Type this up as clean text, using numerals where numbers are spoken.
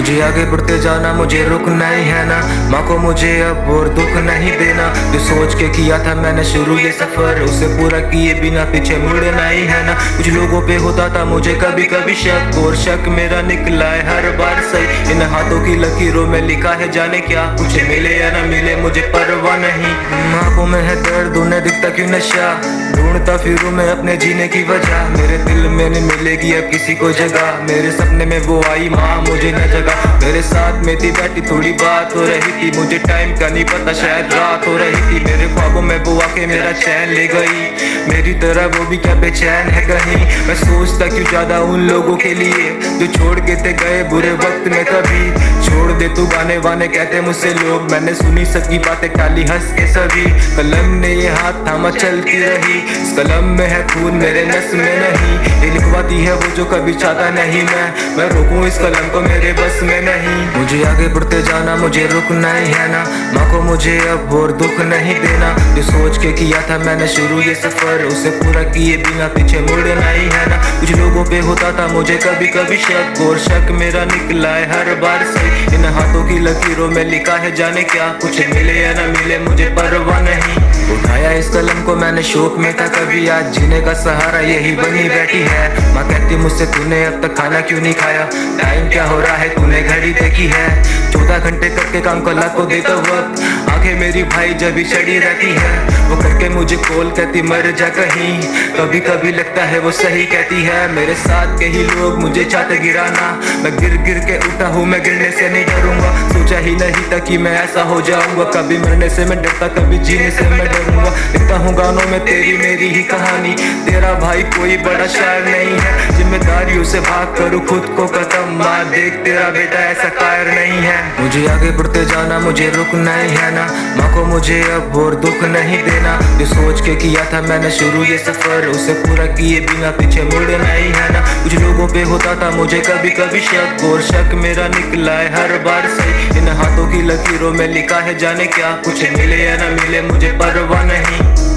मुझे आगे बढ़ते जाना, मुझे रुकना ही है ना। माँ को मुझे अब और दुख नहीं देना। जो सोच के किया था मैंने शुरू ये सफर, उसे पूरा किए बिना पीछे मुड़ना ही है ना। कुछ लोगों पे होता था मुझे कभी कभी शक, और शक मेरा निकला है हर बार सही। इन हाथों की लकीरों में लिखा है जाने क्या, कुछ मिले या ना मिले मुझे परवाह नहीं। आंखों में है दर्द, उन्हें दिखता क्यों नशा, ढूंढता फिरूं मैं अपने जीने की वजह। मेरे दिल में नहीं मिलेगी अब किसी को जगह, मेरे सपने में वो आई माँ मुझे न जगा। मेरे साथ में थी बैठी थोड़ी बात हो रही थी, मुझे टाइम का नहीं पता शायद रात हो रही थी। मेरे ख्वाबों में वो आके मेरा चैन ले गई, मेरी तरह वो भी क्या बेचैन है कहीं। मैं सोचता क्यों ज्यादा उन लोगों के लिए जो छोड़ के थे गए बुरे वक्त में। कभी छोड़ दे तू गाने वाने कहते मुझसे लोग, मैंने सुनी सबकी बातें टाली हंस के सभी। कलम ने ये हाथ थामा चलती रही, इस कलम में है खून मेरे नस में नहीं। ये लिखवाती है वो जो कभी चाहता नहीं मैं रोकूं इस कलम को मेरे बस में नहीं। मुझे आगे बढ़ते जाना, मुझे रुकना ही है ना। माँ को मुझे अब और दुख नहीं देना। जो सोच के किया था मैंने शुरू ये सफर, उसे पूरा किए बिना पीछे मुड़ना ही है ना। कुछ लोगों पे होता था मुझे कभी कभी शक, और शक मेरा निकला है हर बार सही। इन हाथों की लकीरों में लिखा है जाने क्या, कुछ मिले या ना मिले मुझे परवाह नहीं। उठाया इस कलम को मैंने शौक में था कभी, आज जीने का सहारा यही बनी बैठी है। माँ कहती मुझसे तूने अब तक खाना क्यों नहीं खाया, टाइम क्या हो रहा है तूने घड़ी देखी है। 14 घंटे करके काम को लाख को देता वक्त, आंखें मेरी भाई जब भी चढ़ी रहती है। वो करके मुझे कॉल कहती मर जा कहीं, कभी कभी लगता है वो सही कहती है। मेरे साथ के ही लोग मुझे चाहते गिराना, मैं गिर गिर के उठा हूँ मैं गिरने से नहीं डरूंगा। सोचा ही नहीं था कि मैं ऐसा हो जाऊंगा, कभी मरने से मैं डरता कभी जीने से मैं डरूंगा। लिखता हूँ गानों में तेरी मेरी ही कहानी, तेरा भाई कोई बड़ा शायर नहीं है। जिम्मेदारियों से भाग करूँ खुद को खत्म, माँ देख तेरा बेटा ऐसा कायर नहीं है। मुझे आगे बढ़ते जाना, मुझे रुकना ही है ना। माँ को मुझे अब और दुख नहीं देना। जो सोच के किया था मैंने शुरू ये सफर, उसे पूरा किए बिना पीछे मुड़ना ही है ना। कुछ लोगों पे होता था मुझे कभी कभी शक, और शक मेरा निकला है हर बार सही। इन हाथों की लकीरों में लिखा है जाने क्या, कुछ मिले या ना मिले मुझे परवाह नहीं।